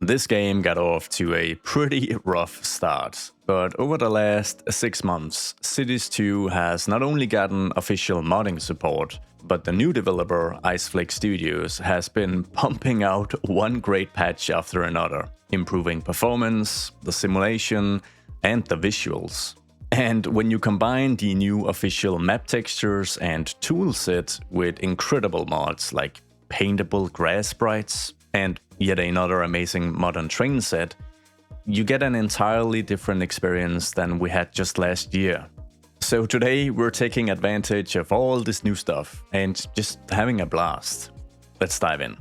This game got off to a pretty rough start, but over the last 6 months, Cities 2 has not only gotten official modding support, but the new developer, Iceflake Studios, has been pumping out one great patch after another, improving performance, the simulation, and the visuals. And when you combine the new official map textures and toolset with incredible mods like paintable grass sprites and yet another amazing modern train set, you get an entirely different experience than we had just last year. So today we're taking advantage of all this new stuff and just having a blast. Let's dive in.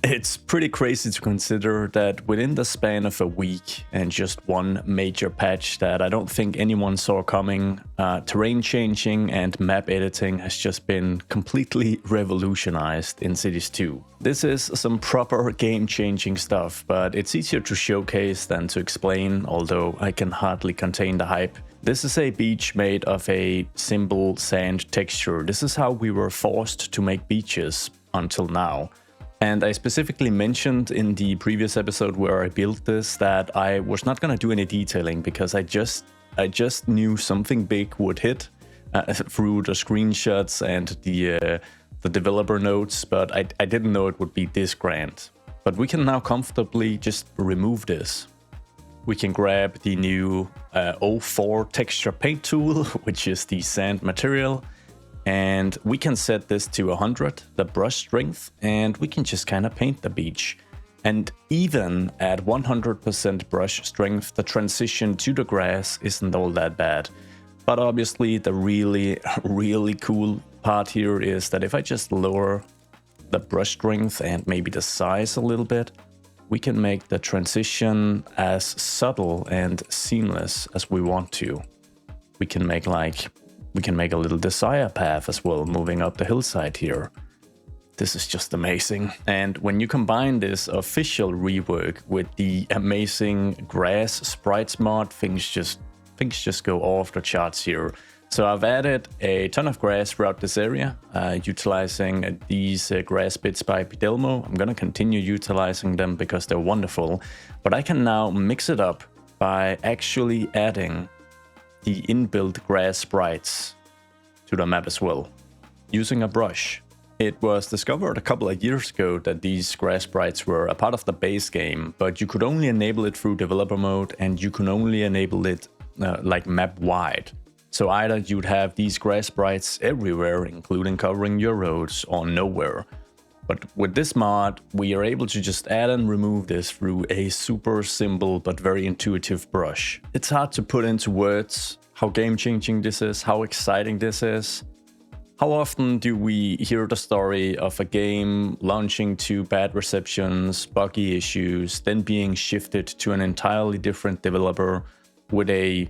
It's pretty crazy to consider that within the span of a week and just one major patch that I don't think anyone saw coming, terrain changing and map editing has just been completely revolutionized in Cities 2. This is some proper game-changing stuff, but it's easier to showcase than to explain, although I can hardly contain the hype. This is a beach made of a simple sand texture. This is how we were forced to make beaches until now. And I specifically mentioned in the previous episode where I built this that I was not going to do any detailing because I just knew something big would hit through the screenshots and the developer notes, but I didn't know it would be this grand. But we can now comfortably just remove this. We can grab the new 04 texture paint tool, which is the sand material. And we can set this to 100, the brush strength, and we can just kind of paint the beach. And even at 100% brush strength, the transition to the grass isn't all that bad. But obviously the really cool part here is that if I just lower the brush strength and maybe the size a little bit, we can make the transition as subtle and seamless as we want to. We can make a little desire path as well, moving up the hillside here. This is just amazing. And when you combine this official rework with the amazing grass sprites mod, things just go off the charts here. So I've added a ton of grass throughout this area, utilizing these grass bits by Delmo. I'm gonna continue utilizing them because they're wonderful, but I can now mix it up by actually adding the inbuilt grass sprites to the map as well, using a brush. It was discovered a couple of years ago that these grass sprites were a part of the base game, but you could only enable it through developer mode and you can only enable it like map wide. So either you'd have these grass sprites everywhere, including covering your roads, or nowhere. But with this mod, we are able to just add and remove this through a super simple but very intuitive brush. It's hard to put into words how game-changing this is, how exciting this is. How often do we hear the story of a game launching to bad receptions, buggy issues, then being shifted to an entirely different developer with a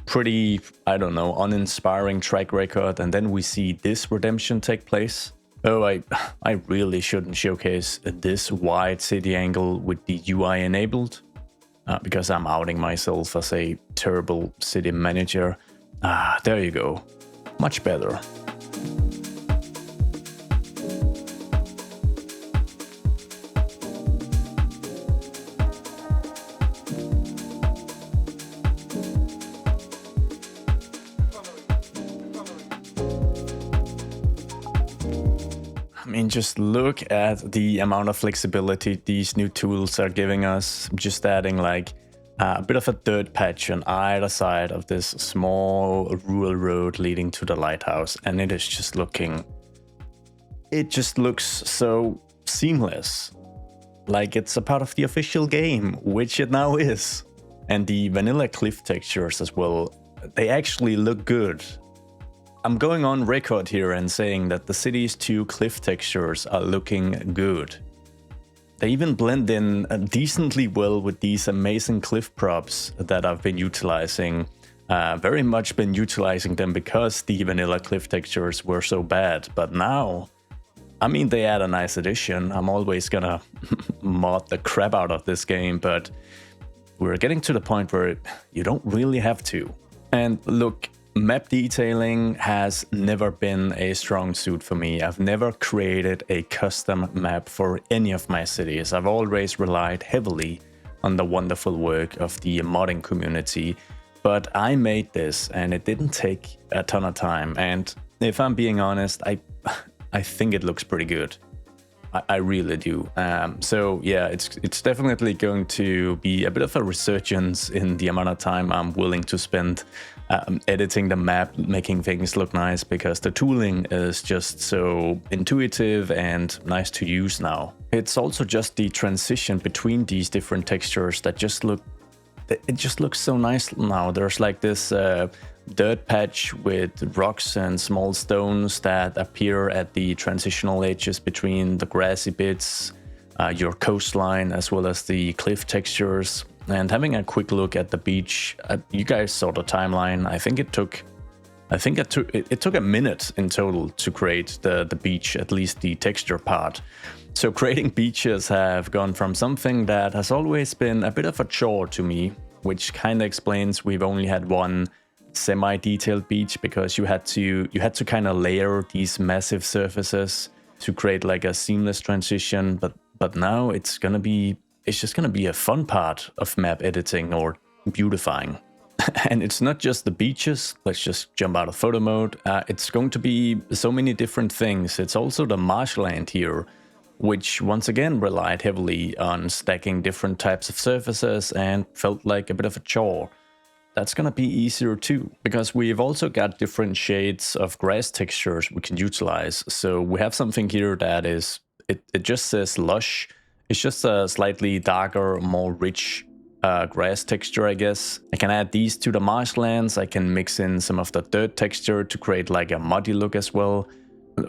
pretty, I don't know, uninspiring track record, and then we see this redemption take place? Oh, I really shouldn't showcase this wide city angle with the UI enabled, because I'm outing myself as a terrible city manager. There you go. Much better. I mean, just look at the amount of flexibility these new tools are giving us. Just adding like a bit of a dirt patch on either side of this small rural road leading to the lighthouse, and it just looks so seamless, like it's a part of the official game, which it now is. And the vanilla cliff textures as well, they actually look good. I'm going on record here and saying that the Cities 2 cliff textures are looking good. They even blend in decently well with these amazing cliff props that I've been utilizing. Very much been utilizing them because the vanilla cliff textures were so bad. But now, I mean, they add a nice addition. I'm always gonna mod the crap out of this game, but we're getting to the point where you don't really have to. And look, Map detailing has never been a strong suit for me. I've never created a custom map for any of my cities. I've always relied heavily on the wonderful work of the modding community. But I made this and it didn't take a ton of time. And if I'm being honest, I think it looks pretty good. I really do. So yeah, it's definitely going to be a bit of a resurgence in the amount of time I'm willing to spend editing the map, making things look nice, because the tooling is just so intuitive and nice to use now. It's also just the transition between these different textures that it just looks so nice now. There's like this dirt patch with rocks and small stones that appear at the transitional edges between the grassy bits, your coastline, as well as the cliff textures. And having a quick look at the beach, you guys saw the timeline. I think it took a minute in total to create the beach, at least the texture part. So creating beaches have gone from something that has always been a bit of a chore to me, which kind of explains we've only had one semi-detailed beach, because you had to kind of layer these massive surfaces to create like a seamless transition. But now it's just gonna be a fun part of map editing or beautifying. And it's not just the beaches. Let's just jump out of photo mode. It's going to be so many different things. It's also the marshland here, which once again relied heavily on stacking different types of surfaces and felt like a bit of a chore. That's gonna be easier too, because we've also got different shades of grass textures we can utilize. So we have something here that is, it just says lush. It's just a slightly darker, more rich grass texture, I guess. I can add these to the marshlands. I can mix in some of the dirt texture to create like a muddy look as well.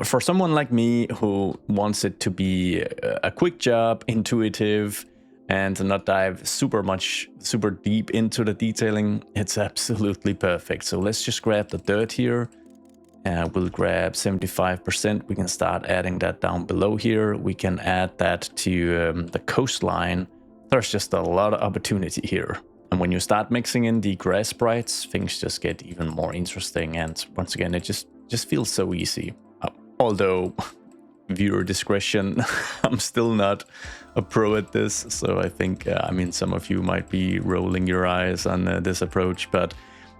For someone like me who wants it to be a quick job, intuitive, and not dive super deep into the detailing, it's absolutely perfect. So let's just grab the dirt here. We'll grab 75%. We can start adding that down below here. We can add that to the coastline. There's just a lot of opportunity here. And when you start mixing in the grass sprites, things just get even more interesting. And once again, it just feels so easy. Although, viewer discretion, I'm still not a pro at this. So I think, some of you might be rolling your eyes on this approach, but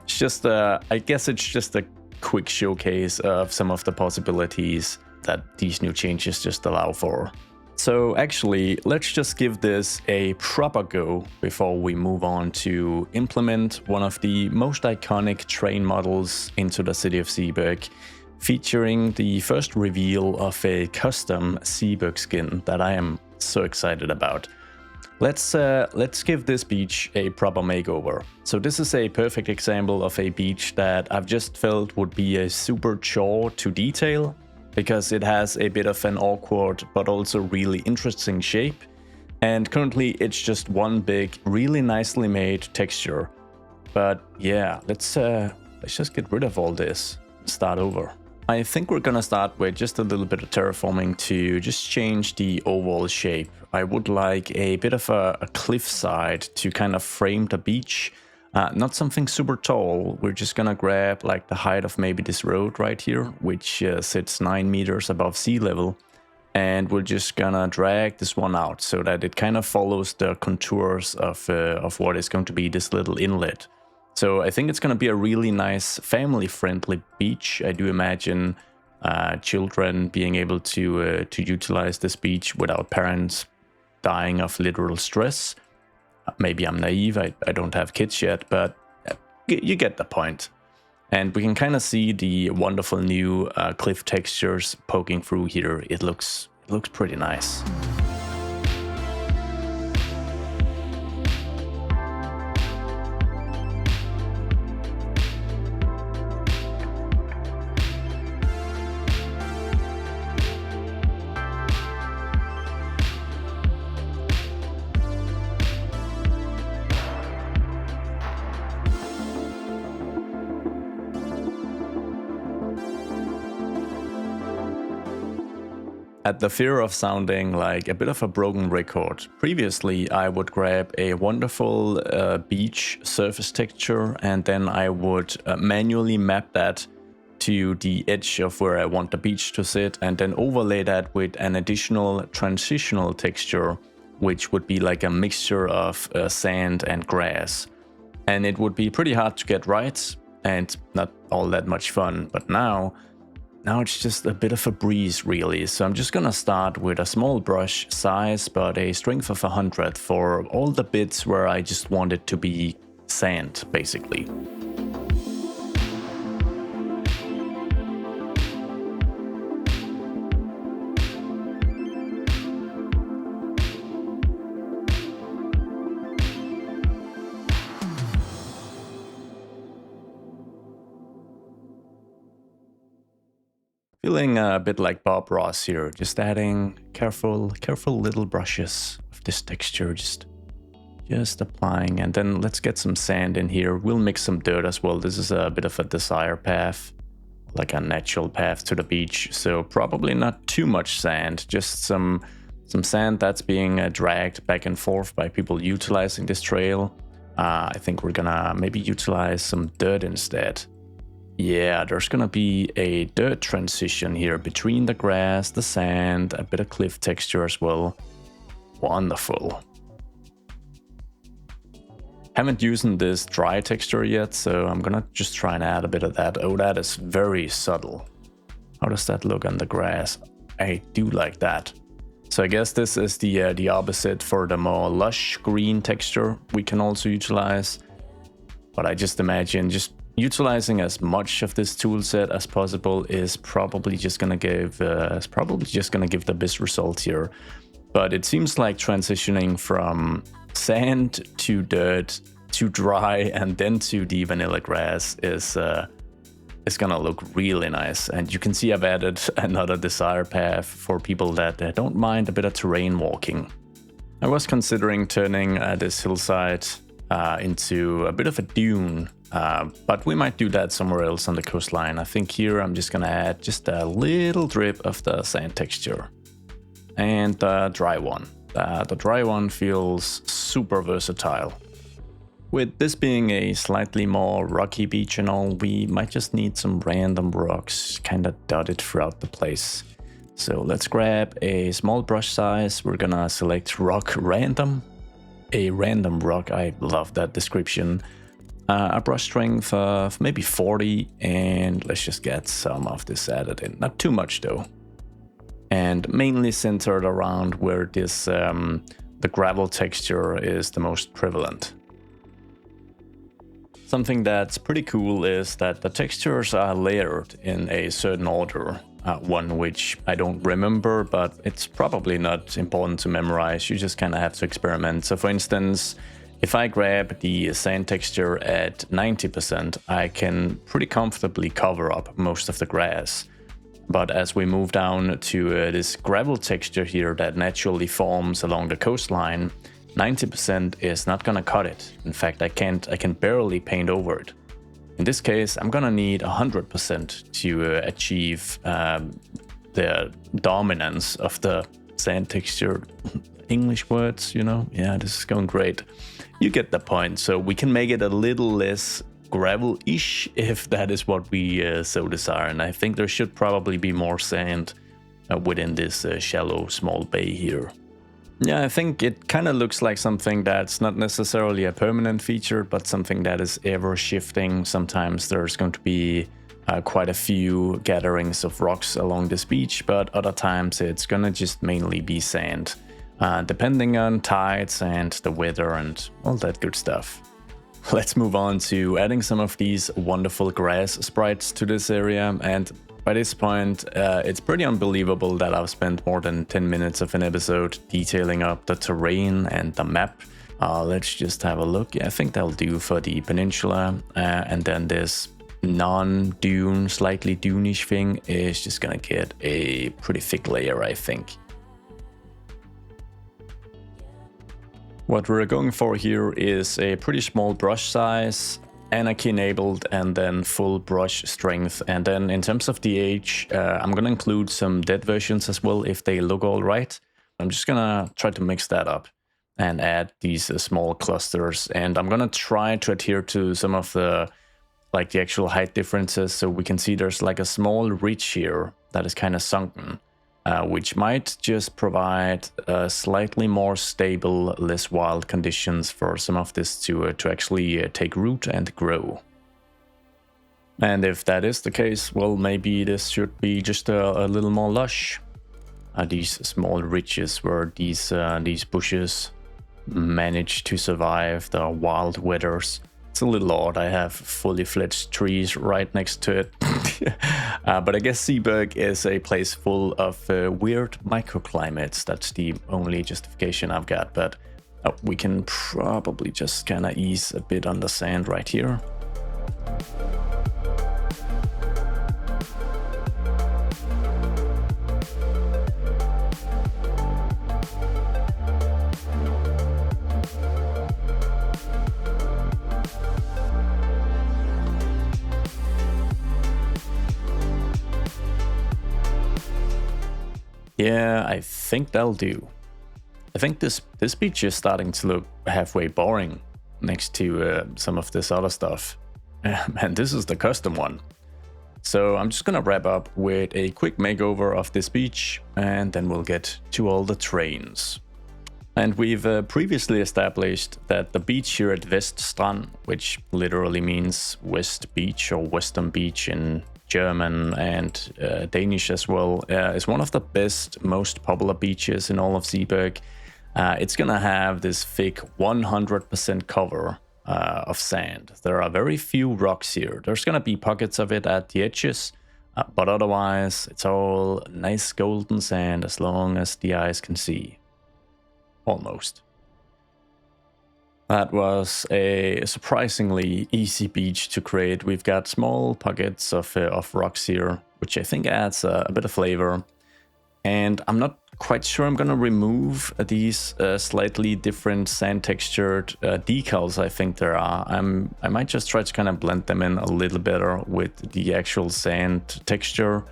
it's just, I guess it's just a quick showcase of some of the possibilities that these new changes just allow for. So actually, let's just give this a proper go before we move on to implement one of the most iconic train models into the city of Zeeburg, featuring the first reveal of a custom Zeeburg skin that I am so excited about. Let's give this beach a proper makeover. So this is a perfect example of a beach that I've just felt would be a super chore to detail, because it has a bit of an awkward but also really interesting shape. And currently it's just one big, really nicely made texture. But yeah, let's just get rid of all this and start over. I think we're gonna start with just a little bit of terraforming to just change the overall shape. I would like a bit of a cliffside to kind of frame the beach. Not something super tall. We're just gonna grab like the height of maybe this road right here, which sits 9 meters above sea level. And we're just gonna drag this one out so that it kind of follows the contours of what is going to be this little inlet. So I think it's going to be a really nice family-friendly beach. I do imagine children being able to utilize this beach without parents dying of literal stress. Maybe I'm naive, I don't have kids yet, but you get the point. And we can kind of see the wonderful new cliff textures poking through here. It looks pretty nice. At the fear of sounding like a bit of a broken record, previously I would grab a wonderful beach surface texture and then I would manually map that to the edge of where I want the beach to sit and then overlay that with an additional transitional texture, which would be like a mixture of sand and grass. And it would be pretty hard to get right and not all that much fun, but now it's just a bit of a breeze really. So I'm just gonna start with a small brush size, but a strength of 100 for all the bits where I just want it to be sand, basically. Feeling a bit like Bob Ross here, just adding careful little brushes of this texture, just applying, and then let's get some sand in here. We'll mix some dirt as well. This is a bit of a desired path, like a natural path to the beach, so probably not too much sand, just some sand that's being dragged back and forth by people utilizing this trail. I think we're gonna maybe utilize some dirt instead. Yeah, there's gonna be a dirt transition here between the grass, the sand, a bit of cliff texture as well. Wonderful. Haven't used this dry texture yet, so I'm gonna just try and add a bit of that. Oh, that is very subtle. How does that look on the grass? I do like that. So I guess this is the opposite for the more lush green texture we can also utilize. But I just imagine just utilizing as much of this tool set as possible is probably just gonna give the best result here. But it seems like transitioning from sand to dirt to dry and then to the vanilla grass is gonna look really nice. And you can see I've added another desired path for people that don't mind a bit of terrain walking. I was considering turning this hillside into a bit of a dune, but we might do that somewhere else on the coastline. I think here I'm just gonna add just a little drip of the sand texture. And the dry one. The dry one feels super versatile. With this being a slightly more rocky beach and all, we might just need some random rocks kind of dotted throughout the place. So let's grab a small brush size. We're gonna select rock random. A random rock, I love that description. A brush strength of maybe 40, and let's just get some of this added in. Not too much though. And mainly centered around where this the gravel texture is the most prevalent. Something that's pretty cool is that the textures are layered in a certain order. One which I don't remember, but it's probably not important to memorize. You just kind of have to experiment. So for instance, if I grab the sand texture at 90%, I can pretty comfortably cover up most of the grass. But as we move down to this gravel texture here that naturally forms along the coastline, 90% is not gonna cut it. In fact, I can barely paint over it. In this case, I'm gonna need 100% to achieve the dominance of the sand texture. English words, you know? Yeah, this is going great. You get the point. So we can make it a little less gravel-ish if that is what we so desire. And I think there should probably be more sand within this shallow small bay here. Yeah, I think it kind of looks like something that's not necessarily a permanent feature, but something that is ever shifting. Sometimes there's going to be quite a few gatherings of rocks along this beach, but other times it's gonna just mainly be sand, depending on tides and the weather and all that good stuff. Let's move on to adding some of these wonderful grass sprites to this area. And by this point, it's pretty unbelievable that I've spent more than 10 minutes of an episode detailing up the terrain and the map. Let's just have a look. Yeah, I think that'll do for the peninsula. And then this non-dune, slightly dune-ish thing is just gonna get a pretty thick layer, I think. What we're going for here is a pretty small brush size. anarchy enabled, and then full brush strength. And then in terms of the age, I'm gonna include some dead versions as well if they look all right. I'm just gonna try to mix that up and add these small clusters, and I'm gonna try to adhere to some of the the actual height differences, so we can see there's like a small ridge here that is kind of sunken, which might just provide slightly more stable, less wild conditions for some of this to actually take root and grow. And if that is the case, well, maybe this should be just a little more lush. These small ridges where these bushes manage to survive the wild weathers. It's a little odd, I have fully fledged trees right next to it. But I guess Zeeburg is a place full of weird microclimates. That's the only justification I've got. But we can probably just kind of ease a bit on the sand right here. Yeah, I think that'll do. I think this beach is starting to look halfway boring next to some of this other stuff. And this is the custom one. So I'm just gonna wrap up with a quick makeover of this beach, and then we'll get to all the trains. And we've previously established that the beach here at Weststrand, which literally means West Beach or Western Beach in German and Danish as well, is one of the best, most popular beaches in all of Zeeburg. It's gonna have this thick 100% cover of sand. There are very few rocks here. There's gonna be pockets of it at the edges, but otherwise it's all nice golden sand as long as the eyes can see. Almost. That was a surprisingly easy beach to create. We've got small pockets of rocks here, which I think adds a bit of flavor. And I'm not quite sure I'm gonna remove these slightly different sand textured decals I think there are. I might just try to kind of blend them in a little better with the actual sand texture,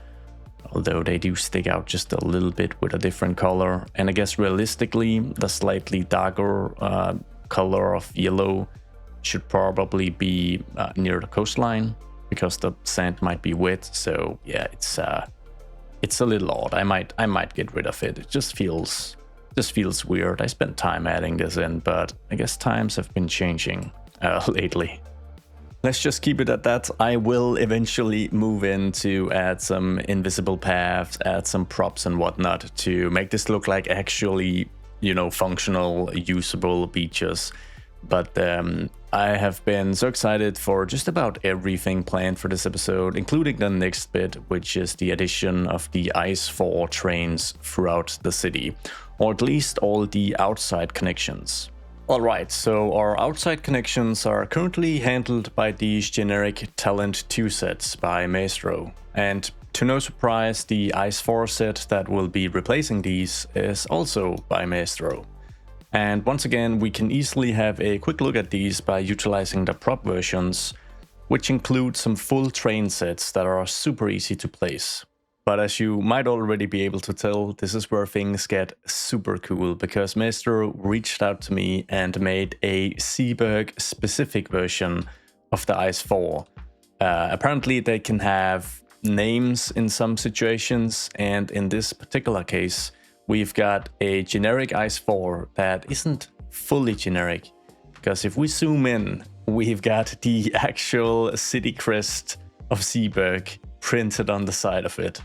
although they do stick out just a little bit with a different color. And I guess realistically, the slightly darker color of yellow should probably be near the coastline, because the sand might be wet. So yeah, it's a little odd. I might get rid of it. It just feels weird. I spent time adding this in, but I guess times have been changing lately. Let's just keep it at that. I will eventually move in to add some invisible paths, add some props and whatnot to make this look like actually, you know, functional, usable beaches. But I have been so excited for just about everything planned for this episode, including the next bit, which is the addition of the Ice 4 trains throughout the city, or at least all the outside connections. Alright, so our outside connections are currently handled by these generic Talent 2 sets by Maestro, and to no surprise, the Ice 4 set that will be replacing these is also by Maestro. And once again, we can easily have a quick look at these by utilizing the prop versions, which include some full train sets that are super easy to place. But as you might already be able to tell, this is where things get super cool, because Maestro reached out to me and made a Zeeburg specific version of the Ice 4. Apparently they can have names in some situations, and in this particular case, we've got a generic Ice 4 that isn't fully generic, because if we zoom in, we've got the actual city crest of Zeeburg printed on the side of it.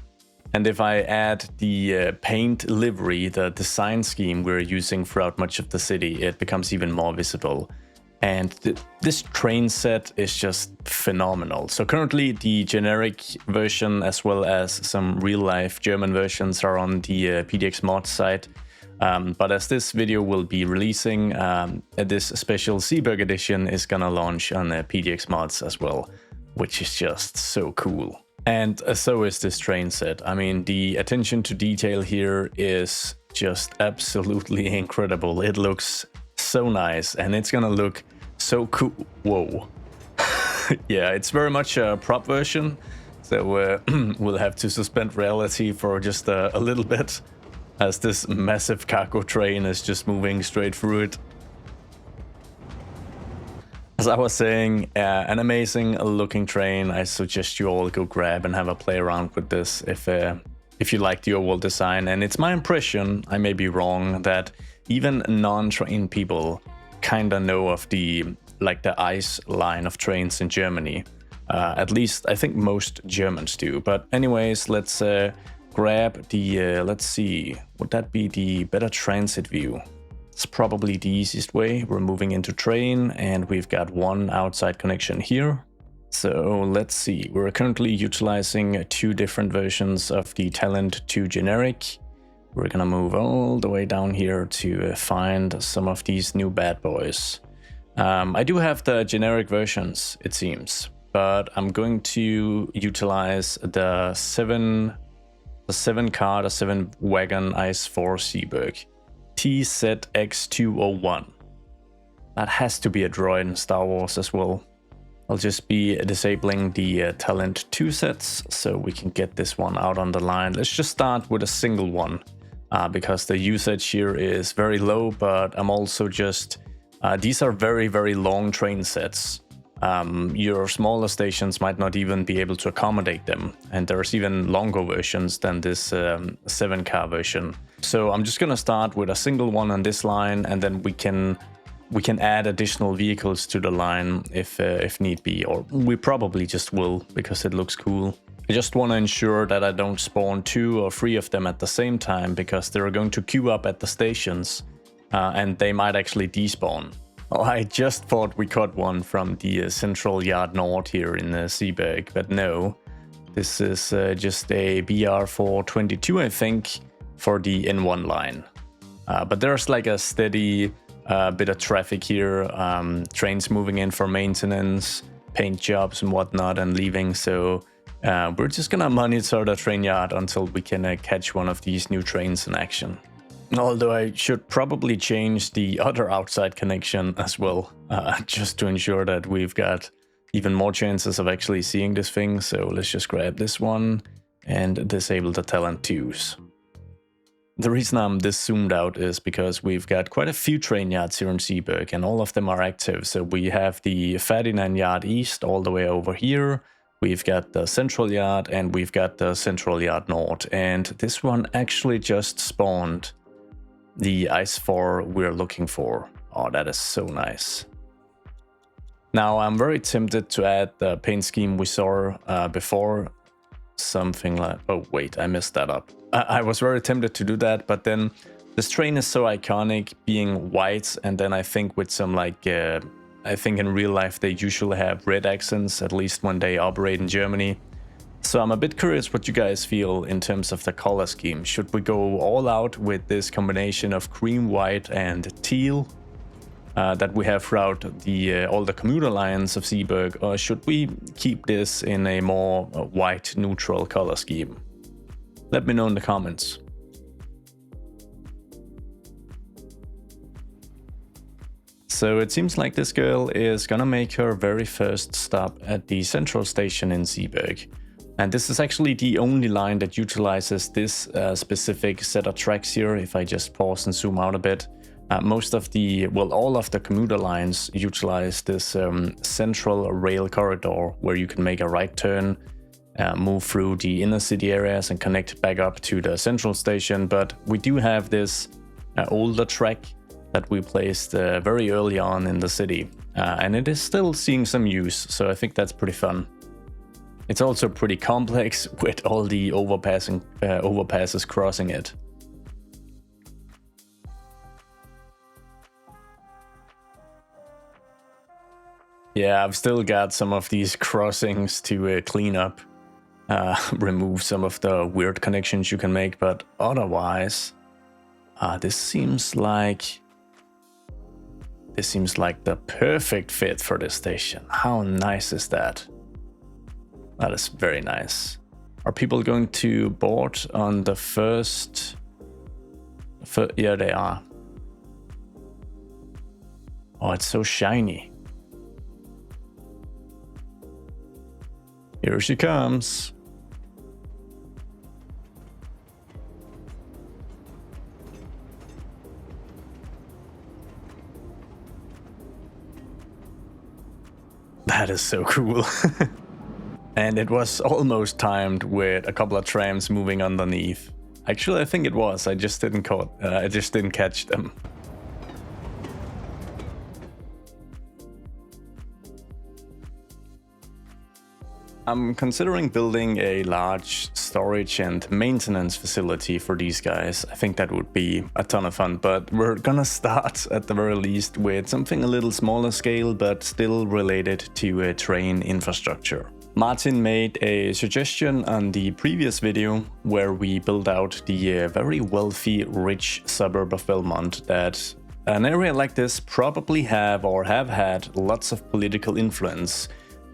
And if I add the paint livery, the design scheme we're using throughout much of the city, it becomes even more visible. And this train set is just phenomenal. So currently the generic version as well as some real-life German versions are on the PDX mod site. But as this video will be releasing, this special Zeeburg edition is gonna launch on PDX mods as well, which is just so cool. And so is this train set. I mean, the attention to detail here is just absolutely incredible. It looks so nice, and it's gonna look so cool. Whoa. Yeah, it's very much a prop version, so we'll have to suspend reality for just a little bit, as this massive cargo train is just moving straight through it. As I was saying, an amazing looking train. I suggest you all go grab and have a play around with this if you like the overall design. And it's my impression, I may be wrong, that even non-trained people kinda know of the ice line of trains in Germany. At least I think most Germans do. But anyways, let's grab the, let's see, would that be the better transit view? It's probably the easiest way. We're moving into train and we've got one outside connection here. So let's see, we're currently utilizing 2 different versions of the Talent 2 generic. We're gonna move all the way down here to find some of these new bad boys. I do have the generic versions, it seems, but I'm going to utilize the 7 wagon Ice 4 Zeeburg. TZX201. That has to be a droid in Star Wars as well. I'll just be disabling the Talent 2 sets so we can get this one out on the line. Let's just start with a single one because the usage here is very low, but I'm also just... these are very, very long train sets. Your smaller stations might not even be able to accommodate them, and there's even longer versions than this 7-car version. So I'm just gonna start with a single one on this line, and then we can add additional vehicles to the line if need be, or we probably just will because it looks cool. I just want to ensure that I don't spawn 2 or 3 of them at the same time, because they're going to queue up at the stations and they might actually despawn. Oh, I just thought we caught one from the Central Yard North here in Zeeburg, but no. This is just a BR422, I think, for the N1 line. But there's like a steady bit of traffic here, trains moving in for maintenance, paint jobs and whatnot, and leaving. So we're just gonna monitor the train yard until we can catch one of these new trains in action. Although I should probably change the other outside connection as well, just to ensure that we've got even more chances of actually seeing this thing. So let's just grab this one and disable the Talent 2s. The reason I'm this zoomed out is because we've got quite a few train yards here in Zeeburg, and all of them are active. So we have the Ferdinand Yard East all the way over here. We've got the Central Yard and we've got the Central Yard North. And this one actually just spawned the Ice 4 we're looking for. Oh, that is so nice. Now, I'm very tempted to add the paint scheme we saw before. Something like... Oh, wait, I messed that up. I was very tempted to do that, but then this train is so iconic being white, and then I think with some like... I think in real life they usually have red accents, at least when they operate in Germany. So I'm a bit curious what you guys feel in terms of the color scheme. Should we go all out with this combination of cream, white and teal that we have throughout all the commuter lines of Zeeburg, or should we keep this in a more white neutral color scheme? Let me know in the comments. So it seems like this girl is gonna make her very first stop at the central station in Zeeburg. And this is actually the only line that utilizes this specific set of tracks here. If I just pause and zoom out a bit, most of the, well, all of the commuter lines utilize this central rail corridor where you can make a right turn, move through the inner city areas and connect back up to the central station. But we do have this older track that we placed very early on in the city, and it is still seeing some use, so I think that's pretty fun. It's also pretty complex with all the overpasses crossing it. Yeah, I've still got some of these crossings to clean up, remove some of the weird connections you can make, but otherwise, this seems like the perfect fit for this station. How nice is that? That is very nice. Are people going to board on the first... Yeah, they are. Oh, it's so shiny. Here she comes. That is so cool. And it was almost timed with a couple of trams moving underneath. Actually, I think it was. I just didn't catch them. I'm considering building a large storage and maintenance facility for these guys. I think that would be a ton of fun, but we're gonna start at the very least with something a little smaller scale, but still related to a train infrastructure. Martin made a suggestion on the previous video where we built out the very wealthy, rich suburb of Belmont that an area like this probably have had lots of political influence.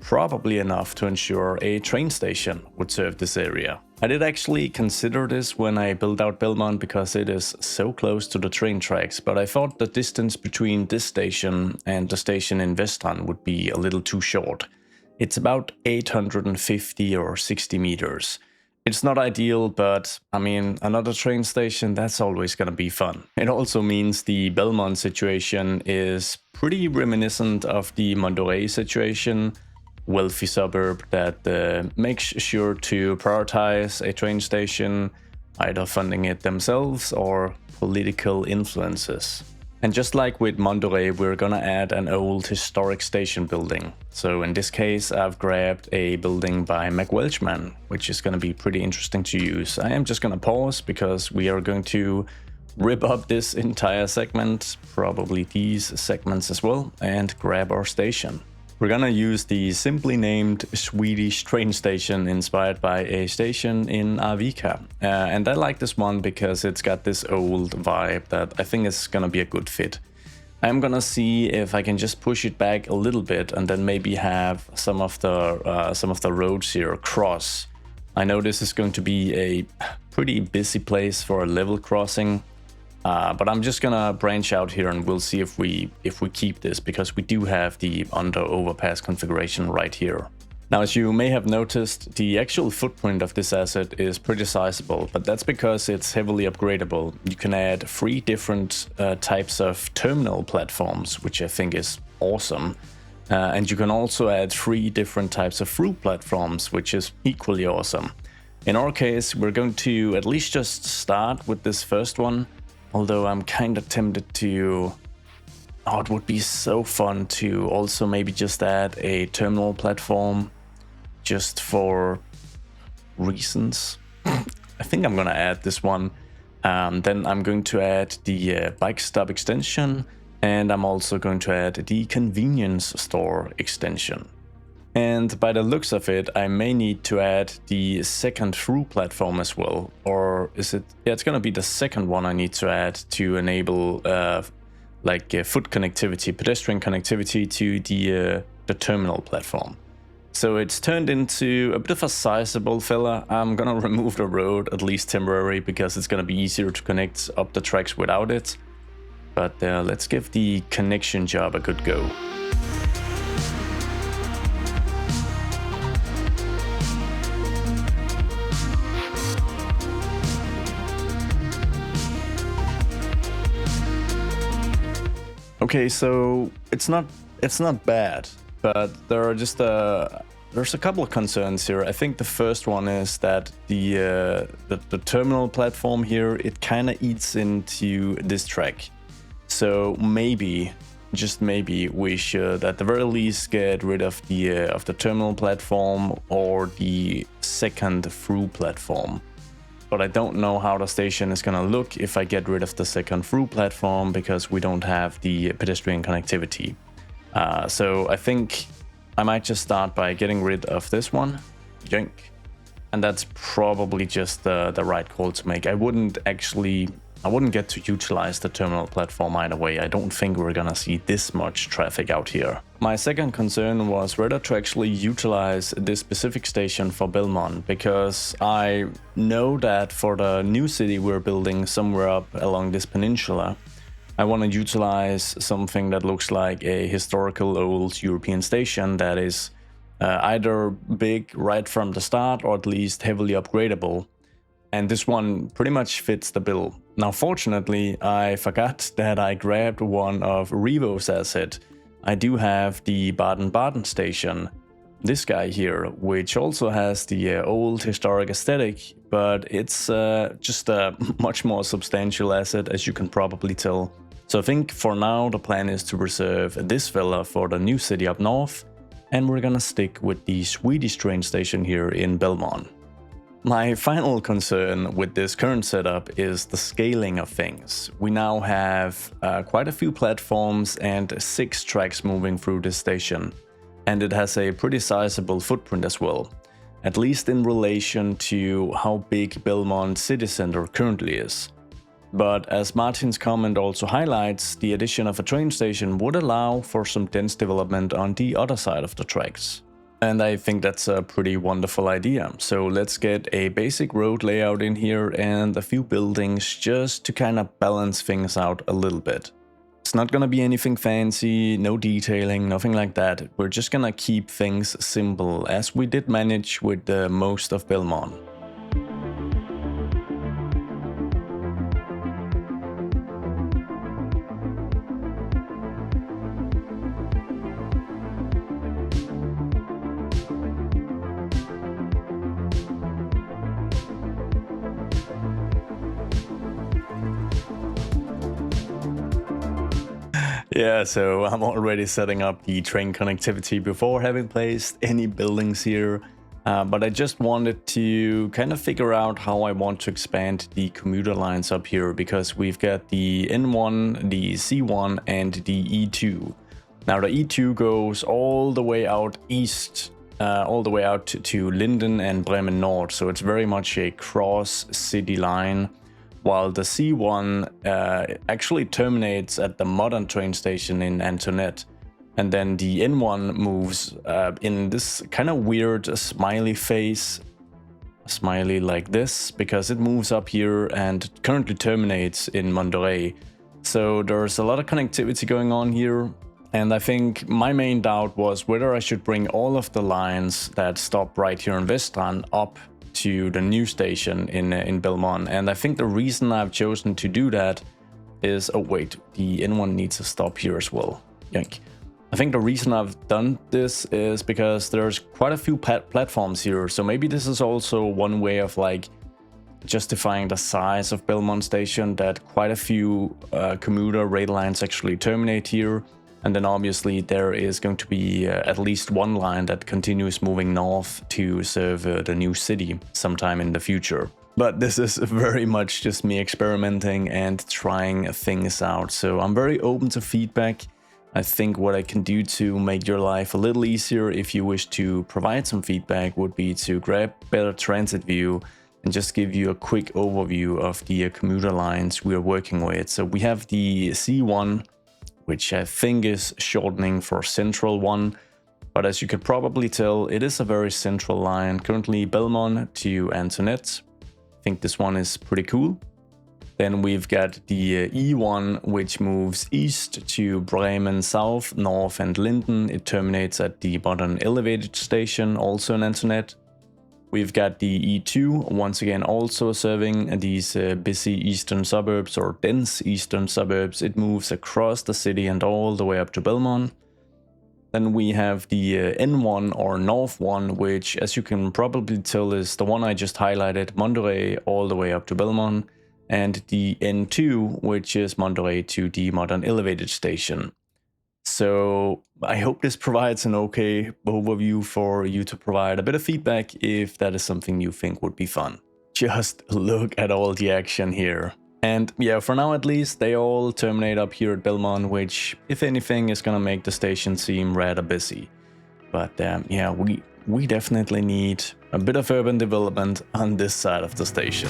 Probably enough to ensure a train station would serve this area. I did actually consider this when I built out Belmont because it is so close to the train tracks, but I thought the distance between this station and the station in Westland would be a little too short. It's about 850 or 60 meters. It's not ideal, but I mean, another train station, that's always gonna be fun. It also means the Belmont situation is pretty reminiscent of the Monterey situation. Wealthy suburb that makes sure to prioritize a train station, either funding it themselves or political influences. And just like with Monterey, we're gonna add an old historic station building. So in this case, I've grabbed a building by McWelchman, which is gonna be pretty interesting to use. I am just gonna pause because we are going to rip up this entire segment, probably these segments as well, and grab our station. We're gonna use the simply named Swedish train station inspired by a station in Arvika. And I like this one because it's got this old vibe that I think is gonna be a good fit. I'm gonna see if I can just push it back a little bit and then maybe have some of the roads here cross. I know this is going to be a pretty busy place for a level crossing. But I'm just gonna branch out here and we'll see if we keep this, because we do have the under overpass configuration right here. Now, as you may have noticed, the actual footprint of this asset is pretty sizable, but that's because it's heavily upgradable. You can add 3 different types of terminal platforms, which I think is awesome. And you can also add 3 different types of through platforms, which is equally awesome. In our case, we're going to at least just start with this first one. Although I'm kind of tempted to... Oh, it would be so fun to also maybe just add a terminal platform just for reasons. I think I'm gonna add this one. Then I'm going to add the bike stop extension, and I'm also going to add the convenience store extension. And by the looks of it, I may need to add the second through platform as well. Or is it? Yeah, it's gonna be the second one I need to add to enable foot connectivity, pedestrian connectivity to the terminal platform. So it's turned into a bit of a sizable fella. I'm gonna remove the road, at least temporary, because it's gonna be easier to connect up the tracks without it. But let's give the connection job a good go. Okay, so it's not bad, but there are just there's a couple of concerns here. I think the first one is that the terminal platform here, it kind of eats into this track. So maybe, just maybe, we should at the very least get rid of the terminal platform or the second through platform. But I don't know how the station is gonna look if I get rid of the second through platform, because we don't have the pedestrian connectivity. So I think I might just start by getting rid of this one, yoink. And that's probably just the right call to make. I wouldn't get to utilize the terminal platform either way. I don't think we're gonna see this much traffic out here. My second concern was whether to actually utilize this specific station for Belmont, because I know that for the new city we're building somewhere up along this peninsula, I want to utilize something that looks like a historical old European station that is either big right from the start or at least heavily upgradable. And this one pretty much fits the bill. Now, fortunately, I forgot that I grabbed one of Revo's asset. I do have the Baden-Baden station, this guy here, which also has the old historic aesthetic, but it's just a much more substantial asset, as you can probably tell. So I think for now the plan is to reserve this villa for the new city up north, and we're gonna stick with the Swedish train station here in Belmont. My final concern with this current setup is the scaling of things. We now have quite a few platforms and 6 tracks moving through this station, and it has a pretty sizable footprint as well, at least in relation to how big Belmont city center currently is. But as Martin's comment also highlights, the addition of a train station would allow for some dense development on the other side of the tracks. And I think that's a pretty wonderful idea. So let's get a basic road layout in here and a few buildings just to kind of balance things out a little bit. It's not gonna be anything fancy, no detailing, nothing like that. We're just gonna keep things simple, as we did manage with most of Belmont. Yeah, so I'm already setting up the train connectivity before having placed any buildings here. But I just wanted to kind of figure out how I want to expand the commuter lines up here, because we've got the N1, the C1 and the E2. Now the E2 goes all the way out east, all the way out to Linden and Bremen North, so it's very much a cross city line. While the C1 actually terminates at the modern train station in Antoinette. And then the N1 moves in this kind of weird smiley face, smiley like this, because it moves up here and currently terminates in Monterey. So there's a lot of connectivity going on here. And I think my main doubt was whether I should bring all of the lines that stop right here in Veststrand up to the new station in Belmont. And I think the reason I've chosen to do that is, oh wait, the N1 needs to stop here as well. Yank. I think the reason I've done this is because there's quite a few platforms here, so maybe this is also one way of like justifying the size of Belmont station, that quite a few commuter rail lines actually terminate here. And then obviously there is going to be at least one line that continues moving north to serve the new city sometime in the future. But this is very much just me experimenting and trying things out. So I'm very open to feedback. I think what I can do to make your life a little easier if you wish to provide some feedback would be to grab better transit view and just give you a quick overview of the commuter lines we are working with. So we have the C1, which I think is shortening for Central 1. But as you could probably tell, it is a very central line. Currently Belmont to Antoinette. I think this one is pretty cool. Then we've got the E1, which moves east to Bremen South, North and Linden. It terminates at the modern elevated station, also in Antoinette. We've got the E2, once again also serving these busy eastern suburbs or dense eastern suburbs. It moves across the city and all the way up to Belmont. Then we have the N1 or North 1, which, as you can probably tell, is the one I just highlighted, Monterey all the way up to Belmont. And the N2, which is Monterey to the modern elevated station. So I hope this provides an okay overview for you to provide a bit of feedback if that is something you think would be fun. Just look at all the action here. And yeah, for now at least, they all terminate up here at Belmont, which, if anything, is gonna make the station seem rather busy. But yeah, we definitely need a bit of urban development on this side of the station.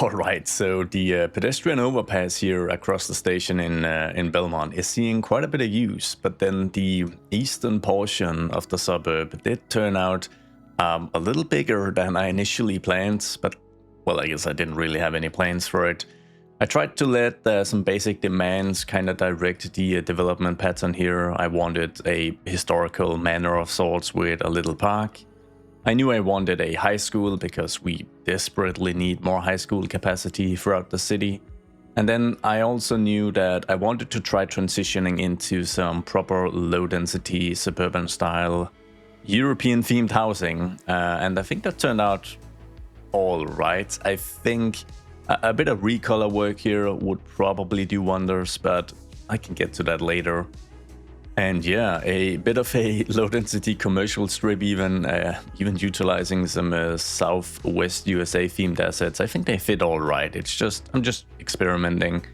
Alright, so the pedestrian overpass here across the station in Belmont is seeing quite a bit of use, but then the eastern portion of the suburb did turn out a little bigger than I initially planned, but well, I guess I didn't really have any plans for it. I tried to let some basic demands kind of direct the development pattern here. I wanted a historical manor of sorts with a little park. I knew I wanted a high school because we desperately need more high school capacity throughout the city. And then I also knew that I wanted to try transitioning into some proper low-density, suburban-style, European-themed housing. And I think that turned out all right. I think a bit of recolor work here would probably do wonders, but I can get to that later. And yeah, a bit of a low-density commercial strip, even utilizing some Southwest USA themed assets. I think they fit all right. I'm just experimenting,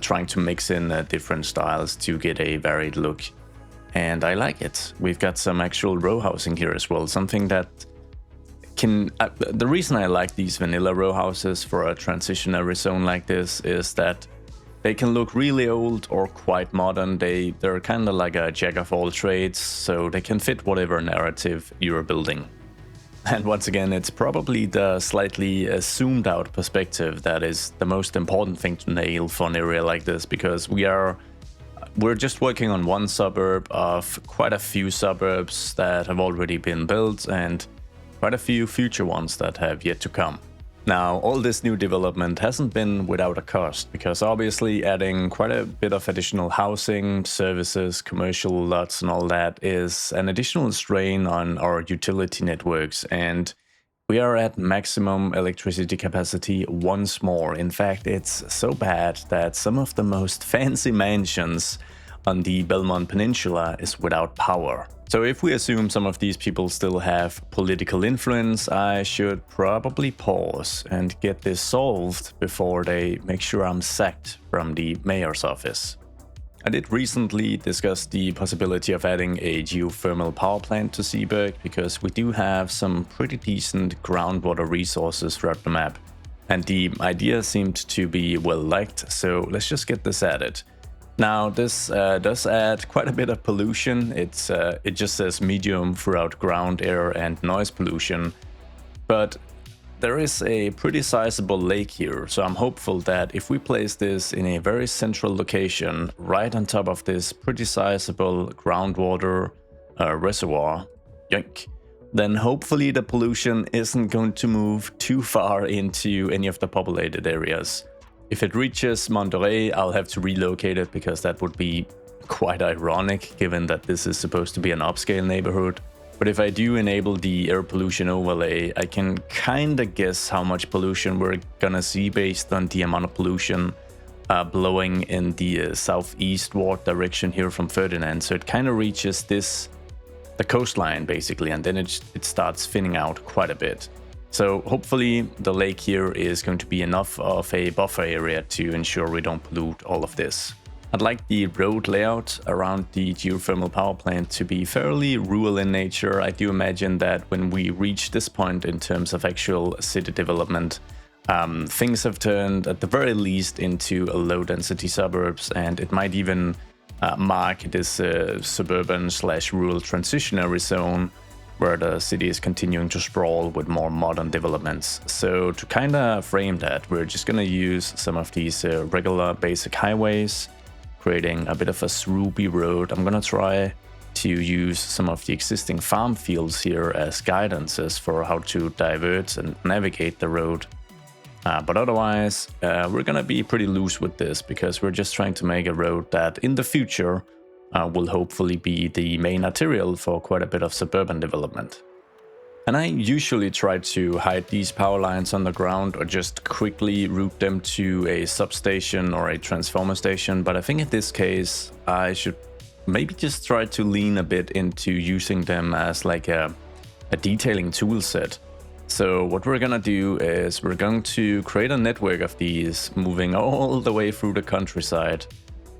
trying to mix in different styles to get a varied look, and I like it. We've got some actual row housing here as well, something that can. The reason I like these vanilla row houses for a transitionary zone like this is that they can look really old or quite modern. They're kind of like a jack of all trades, so they can fit whatever narrative you're building. And once again, it's probably the slightly zoomed out perspective that is the most important thing to nail for an area like this, because we're just working on one suburb of quite a few suburbs that have already been built and quite a few future ones that have yet to come. Now, all this new development hasn't been without a cost, because obviously adding quite a bit of additional housing, services, commercial lots and all that is an additional strain on our utility networks, and we are at maximum electricity capacity once more. In fact, it's so bad that some of the most fancy mansions on the Belmont Peninsula is without power. So if we assume some of these people still have political influence, I should probably pause and get this solved before they make sure I'm sacked from the mayor's office. I did recently discuss the possibility of adding a geothermal power plant to Zeeburg, because we do have some pretty decent groundwater resources throughout the map. And the idea seemed to be well liked, so let's just get this added. Now, this does add quite a bit of pollution. It just says medium throughout ground air and noise pollution, but there is a pretty sizable lake here, so I'm hopeful that if we place this in a very central location, right on top of this pretty sizable groundwater reservoir, yoink, then hopefully the pollution isn't going to move too far into any of the populated areas. If it reaches Monterey, I'll have to relocate it, because that would be quite ironic given that this is supposed to be an upscale neighborhood. But if I do enable the air pollution overlay, I can kinda guess how much pollution we're gonna see based on the amount of pollution blowing in the southeastward direction here from Ferdinand. So it kinda reaches the coastline basically, and then it starts thinning out quite a bit. So hopefully the lake here is going to be enough of a buffer area to ensure we don't pollute all of this. I'd like the road layout around the geothermal power plant to be fairly rural in nature. I do imagine that when we reach this point in terms of actual city development, things have turned at the very least into a low-density suburbs, and it might even mark this suburban/rural transitionary zone where the city is continuing to sprawl with more modern developments. So to kind of frame that, we're just going to use some of these regular basic highways, creating a bit of a swoopy road. I'm going to try to use some of the existing farm fields here as guidances for how to divert and navigate the road. But otherwise, we're going to be pretty loose with this, because we're just trying to make a road that in the future will hopefully be the main arterial for quite a bit of suburban development. And I usually try to hide these power lines underground or just quickly route them to a substation or a transformer station, but I think in this case I should maybe just try to lean a bit into using them as like a detailing tool set. So what we're gonna do is we're going to create a network of these moving all the way through the countryside,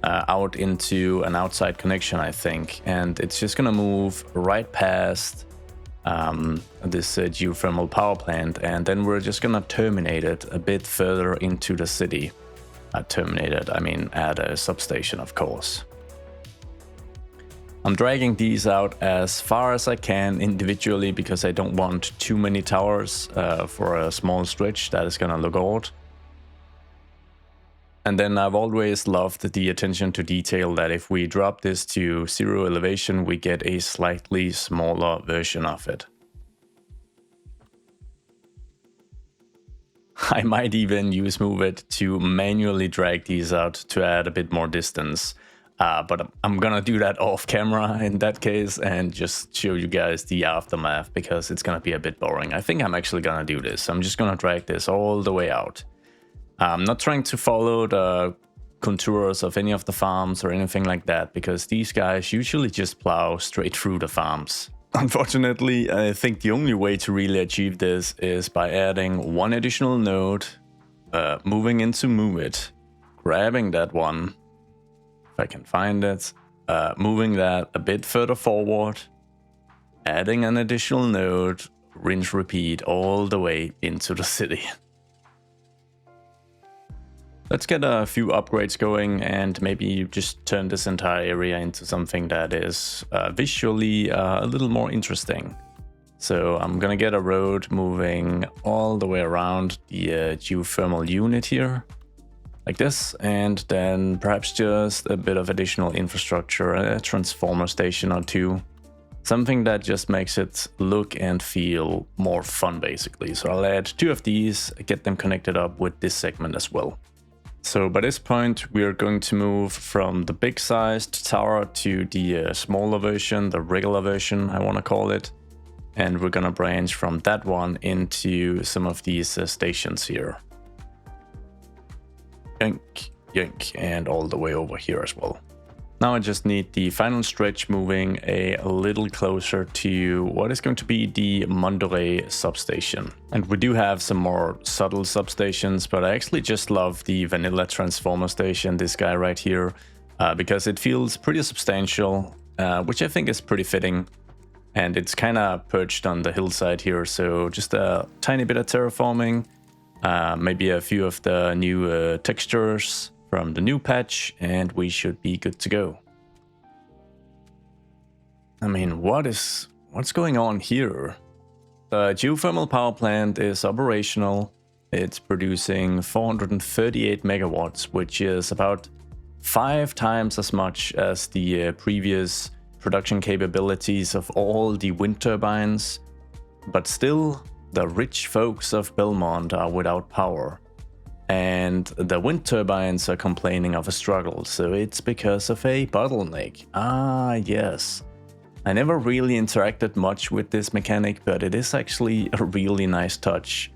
out into an outside connection, I think, and it's just gonna move right past this geothermal power plant, and then we're just gonna terminate it a bit further into the city. Terminate it, I mean at a substation, of course. I'm dragging these out as far as I can individually because I don't want too many towers for a small stretch. That is gonna look odd. And then I've always loved the attention to detail that if we drop this to 0 elevation, we get a slightly smaller version of it. I might even use Move It to manually drag these out to add a bit more distance. But I'm gonna do that off camera in that case and just show you guys the aftermath because it's gonna be a bit boring. I think I'm actually gonna do this. I'm just gonna drag this all the way out. I'm not trying to follow the contours of any of the farms or anything like that because these guys usually just plow straight through the farms. Unfortunately, I think the only way to really achieve this is by adding one additional node, moving into Move It, grabbing that one, if I can find it, moving that a bit further forward, adding an additional node, rinse repeat all the way into the city. Let's get a few upgrades going and maybe just turn this entire area into something that is visually a little more interesting. So I'm gonna get a road moving all the way around the geothermal unit here, like this, and then perhaps just a bit of additional infrastructure, a transformer station or two. Something that just makes it look and feel more fun, basically. So I'll add 2 of these, get them connected up with this segment as well. So by this point, we are going to move from the big sized tower to the smaller version, the regular version, I want to call it. And we're going to branch from that one into some of these stations here. Yank, yank, and all the way over here as well. Now I just need the final stretch moving a little closer to what is going to be the Monterey substation. And we do have some more subtle substations, but I actually just love the vanilla transformer station, this guy right here, because it feels pretty substantial, which I think is pretty fitting. And it's kind of perched on the hillside here, so just a tiny bit of terraforming, maybe a few of the new textures from the new patch, and we should be good to go. I mean, what's going on here? The geothermal power plant is operational. It's producing 438 megawatts, which is about 5 times as much as the previous production capabilities of all the wind turbines. But still, the rich folks of Belmont are without power. And the wind turbines are complaining of a struggle, so it's because of a bottleneck. Ah, yes. I never really interacted much with this mechanic, but it is actually a really nice touch.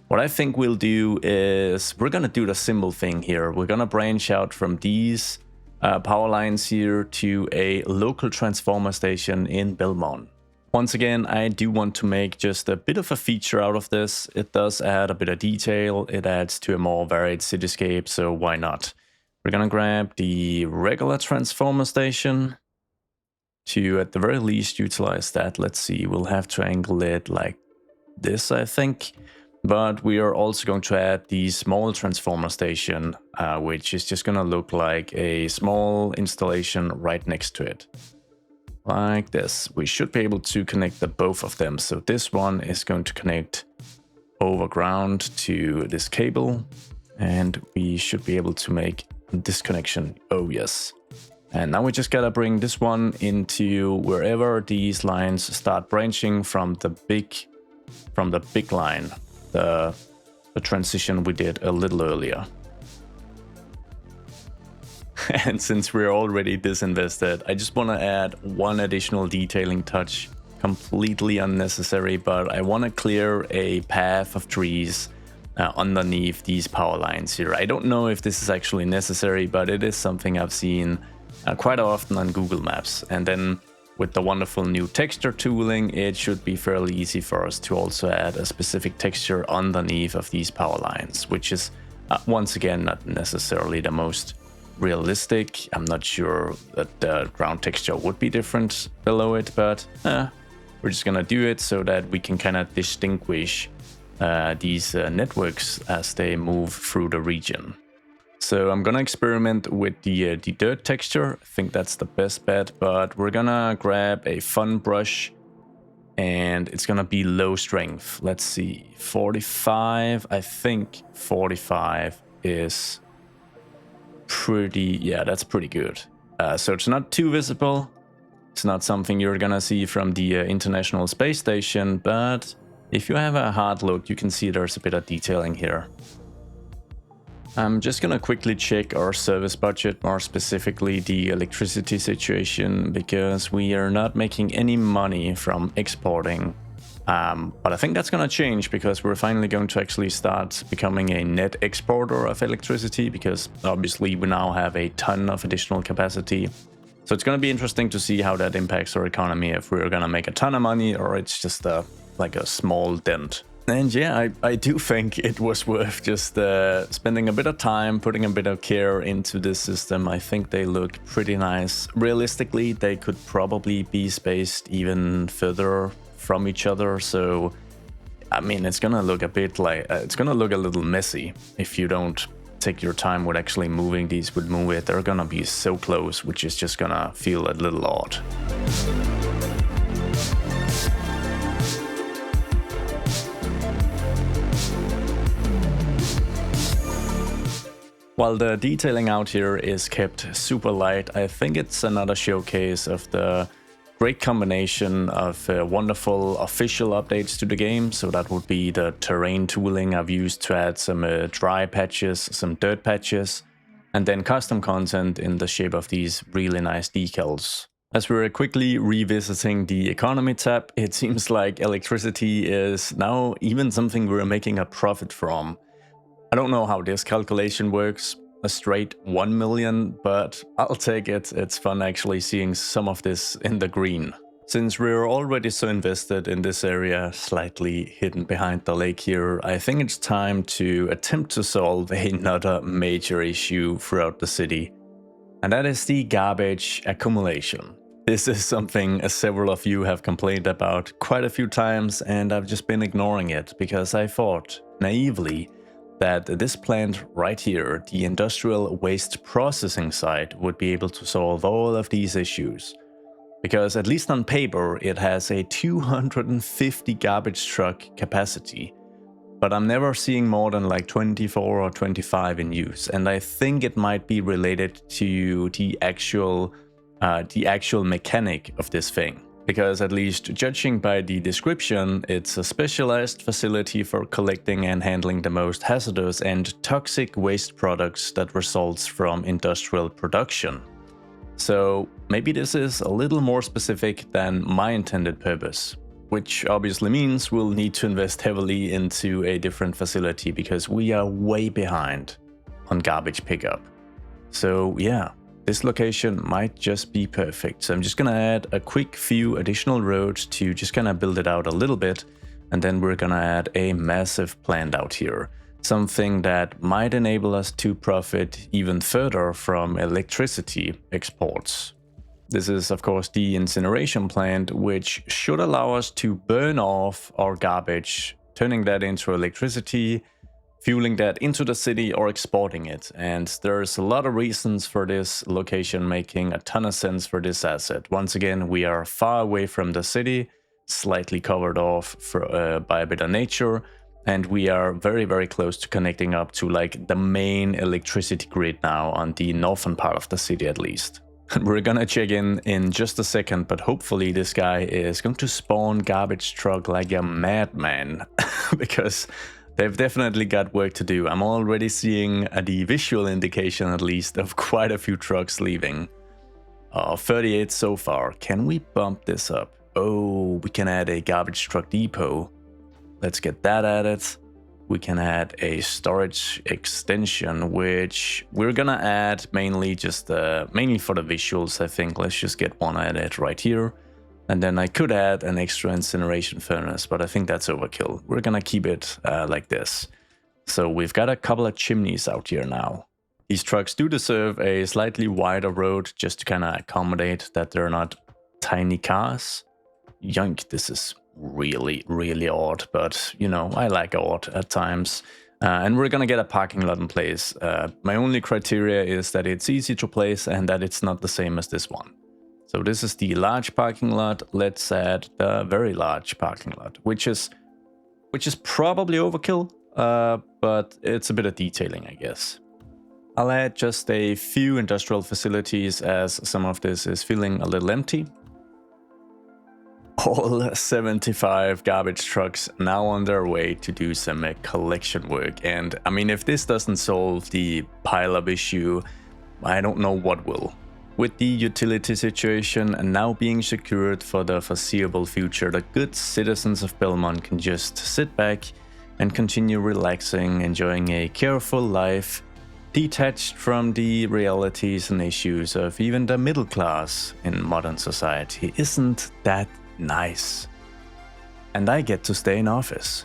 What I think we'll do is we're gonna do the simple thing here. We're gonna branch out from these power lines here to a local transformer station in Belmont. Once again, I do want to make just a bit of a feature out of this. It does add a bit of detail. It adds to a more varied cityscape, so why not? We're gonna grab the regular transformer station to, at the very least, utilize that. Let's see, we'll have to angle it like this, I think. But we are also going to add the small transformer station, which is just gonna look like a small installation right next to it. Like this. We should be able to connect the both of them. So this one is going to connect over ground to this cable, and we should be able to make this connection. Oh yes. And now we just gotta bring this one into wherever these lines start branching from the big line, the transition we did a little earlier. And since we're already disinvested, I just want to add one additional detailing touch, completely unnecessary, but I want to clear a path of trees underneath these power lines here. I don't know if this is actually necessary, but it is something I've seen quite often on Google Maps. And then with the wonderful new texture tooling, it should be fairly easy for us to also add a specific texture underneath of these power lines, which is once again not necessarily the most realistic. I'm not sure that the ground texture would be different below it, but We're just gonna do it so that we can kind of distinguish these networks as they move through the region. So I'm gonna experiment with the dirt texture. I think that's the best bet, but we're gonna grab a fun brush and it's gonna be low strength. Let's see, 45. I think 45 is pretty, yeah, that's pretty good. So it's not too visible. It's not something you're gonna see from the International Space Station, but if you have a hard look, you can see there's a bit of detailing here. I'm just gonna quickly check our service budget, more specifically the electricity situation, because we are not making any money from exporting. But I think that's gonna change because we're finally going to actually start becoming a net exporter of electricity, because obviously we now have a ton of additional capacity. So it's gonna be interesting to see how that impacts our economy, if we're gonna make a ton of money or it's just like a small dent. And yeah, I do think it was worth just spending a bit of time, putting a bit of care into this system. I think they look pretty nice. Realistically, they could probably be spaced even further from each other. So, I mean, it's gonna look a bit like, it's gonna look a little messy if you don't take your time with actually moving these with Move It. They're gonna be so close, which is just gonna feel a little odd. While the detailing out here is kept super light, I think it's another showcase of the great combination of wonderful official updates to the game. So that would be the terrain tooling I've used to add some dry patches, some dirt patches, and then custom content in the shape of these really nice decals. As we're quickly revisiting the economy tab, it seems like electricity is now even something we're making a profit from. I don't know how this calculation works, a straight 1 million, but I'll take it. It's fun actually seeing some of this in the green. Since we're already so invested in this area, slightly hidden behind the lake here, I think it's time to attempt to solve another major issue throughout the city. And that is the garbage accumulation. This is something several of you have complained about quite a few times, and I've just been ignoring it because I thought, naively, that this plant right here, the industrial waste processing site, would be able to solve all of these issues. Because at least on paper, it has a 250 garbage truck capacity. But I'm never seeing more than like 24 or 25 in use. And I think it might be related to the actual mechanic of this thing. Because at least judging by the description, it's a specialized facility for collecting and handling the most hazardous and toxic waste products that results from industrial production. So maybe this is a little more specific than my intended purpose, which obviously means we'll need to invest heavily into a different facility because we are way behind on garbage pickup. So yeah. This location might just be perfect, so I'm just gonna add a quick few additional roads to just kind of build it out a little bit, and then we're gonna add a massive plant out here. Something that might enable us to profit even further from electricity exports. This is of course the incineration plant, which should allow us to burn off our garbage, turning that into electricity, fueling that into the city or exporting it. And there's a lot of reasons for this location making a ton of sense for this asset. Once again, we are far away from the city, slightly covered off by a bit of nature, and we are very, very close to connecting up to like the main electricity grid now on the northern part of the city at least. And we're gonna check in just a second, but hopefully this guy is going to spawn garbage truck like a madman because they've definitely got work to do. I'm already seeing the visual indication, at least, of quite a few trucks leaving. 38 so far. Can we bump this up? Oh, we can add a garbage truck depot. Let's get that added. We can add a storage extension, which we're gonna add mainly just mainly for the visuals, I think. Let's just get one added right here. And then I could add an extra incineration furnace, but I think that's overkill. We're gonna keep it like this. So we've got a couple of chimneys out here now. These trucks do deserve a slightly wider road just to kind of accommodate that they're not tiny cars. Yoink, this is really, really odd, but you know, I like odd at times. And we're gonna get a parking lot in place. My only criteria is that it's easy to place and that it's not the same as this one. So this is the large parking lot. Let's add the very large parking lot, which is probably overkill, but it's a bit of detailing, I guess. I'll add just a few industrial facilities as some of this is feeling a little empty. All 75 garbage trucks now on their way to do some collection work. And I mean, if this doesn't solve the pile-up issue, I don't know what will. With the utility situation now being secured for the foreseeable future, the good citizens of Belmont can just sit back and continue relaxing, enjoying a careful life, detached from the realities and issues of even the middle class in modern society. Isn't that nice? And I get to stay in office.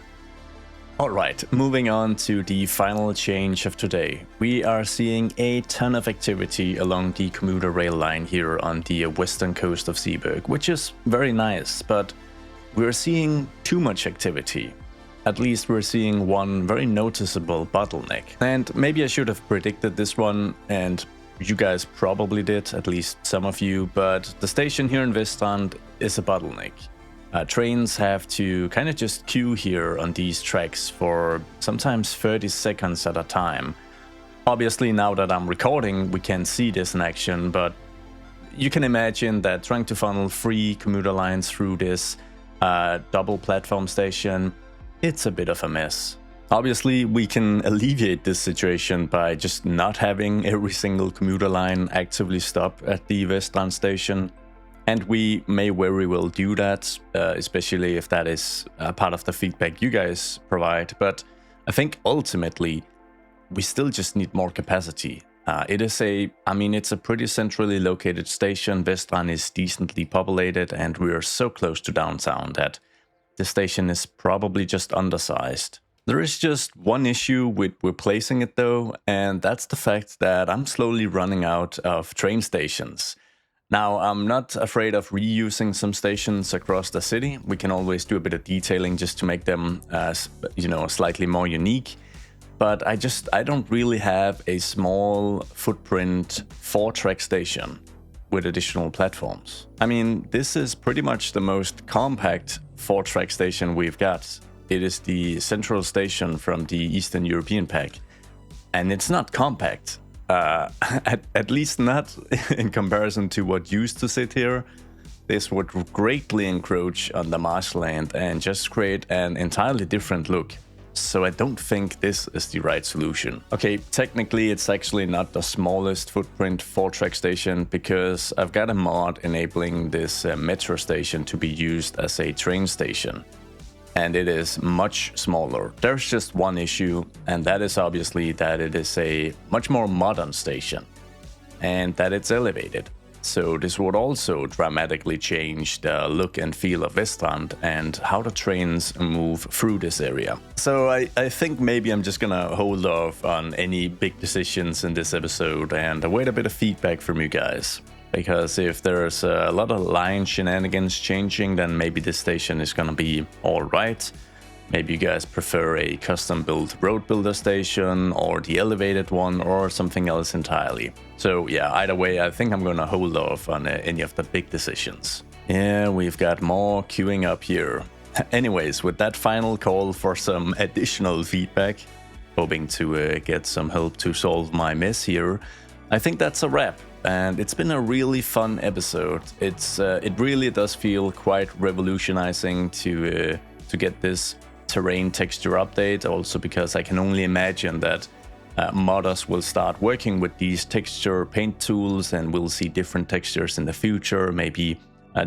Alright, moving on to the final change of today. We are seeing a ton of activity along the commuter rail line here on the western coast of Zeeburg, which is very nice, but we're seeing too much activity. At least we're seeing one very noticeable bottleneck. And maybe I should have predicted this one, and you guys probably did, at least some of you, but the station here in Vestrand is a bottleneck. Trains have to kind of just queue here on these tracks for sometimes 30 seconds at a time. Obviously, now that I'm recording, we can't see this in action, but you can imagine that trying to funnel 3 commuter lines through this double platform station, it's a bit of a mess. Obviously, we can alleviate this situation by just not having every single commuter line actively stop at the Vestrand station. And we may very well do that, especially if that is part of the feedback you guys provide. But I think ultimately, we still just need more capacity. It's a pretty centrally located station. Vestrand is decently populated, and we are so close to downtown that the station is probably just undersized. There is just one issue with replacing it though, and that's the fact that I'm slowly running out of train stations. Now, I'm not afraid of reusing some stations across the city. We can always do a bit of detailing just to make them, slightly more unique. But I don't really have a small footprint 4-track station with additional platforms. I mean, this is pretty much the most compact 4-track station we've got. It is the central station from the Eastern European pack. And it's not compact. At least not in comparison to what used to sit here. This would greatly encroach on the marshland and just create an entirely different look. So I don't think this is the right solution. Okay, technically it's actually not the smallest footprint 4-track station because I've got a mod enabling this metro station to be used as a train station. And it is much smaller. There's just one issue, and that is obviously that it is a much more modern station and that it's elevated. So this would also dramatically change the look and feel of Vestrand and how the trains move through this area. So I think maybe I'm just gonna hold off on any big decisions in this episode and await a bit of feedback from you guys. Because if there's a lot of line shenanigans changing, then maybe this station is gonna be alright. Maybe you guys prefer a custom-built road builder station, or the elevated one, or something else entirely. So yeah, either way, I think I'm gonna hold off on any of the big decisions. Yeah, we've got more queuing up here. Anyways, with that final call for some additional feedback, hoping to get some help to solve my mess here, I think that's a wrap. And it's been a really fun episode. It really does feel quite revolutionizing to get this terrain texture update, also because I can only imagine that modders will start working with these texture paint tools and we'll see different textures in the future, maybe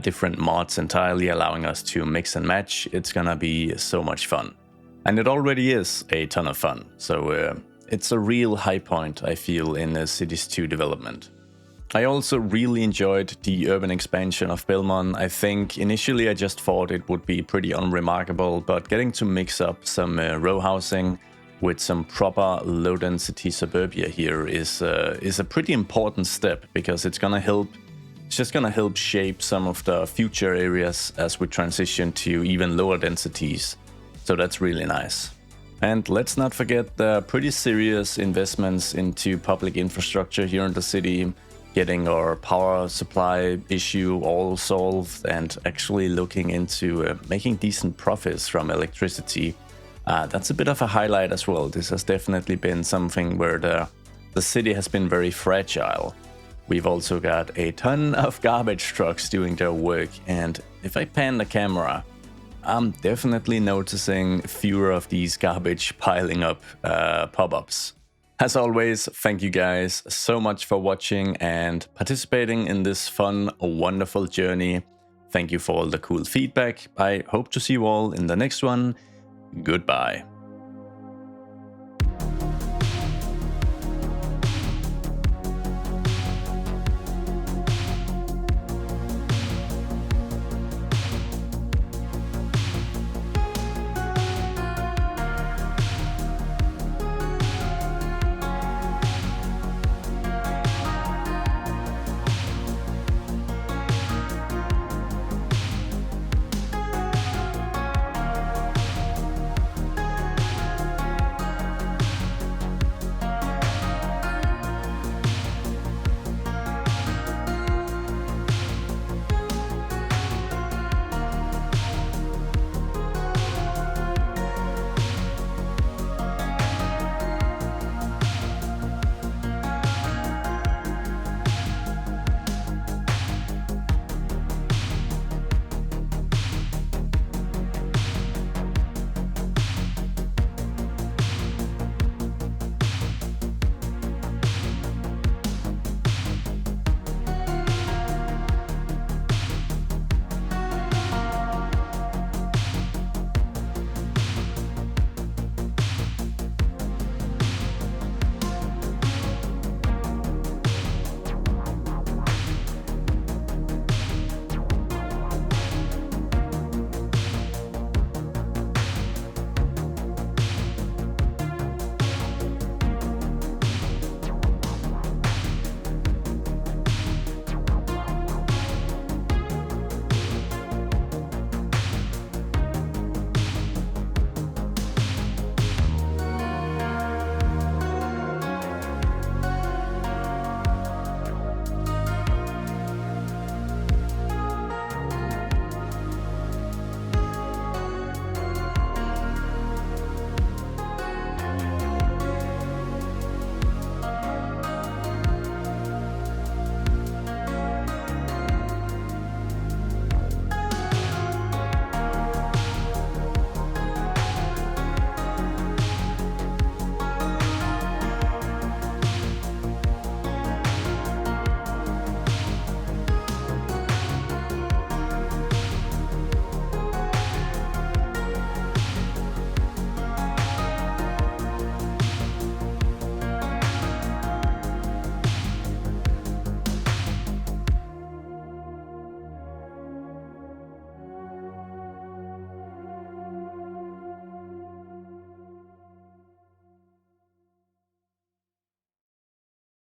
different mods entirely allowing us to mix and match. It's gonna be so much fun. And it already is a ton of fun, so it's a real high point, I feel, in the Cities 2 development. I also really enjoyed the urban expansion of Belmont. I think initially I just thought it would be pretty unremarkable, but getting to mix up some row housing with some proper low-density suburbia here is a pretty important step, because it's gonna help It's just gonna help shape some of the future areas as we transition to even lower densities. So that's really nice. And let's not forget the pretty serious investments into public infrastructure here in the city, getting our power supply issue all solved and actually looking into making decent profits from electricity. That's a bit of a highlight as well. This has definitely been something where the city has been very fragile. We've also got a ton of garbage trucks doing their work, and if I pan the camera, I'm definitely noticing fewer of these garbage piling up pop-ups. As always, thank you guys so much for watching and participating in this fun, wonderful journey. Thank you for all the cool feedback. I hope to see you all in the next one. Goodbye.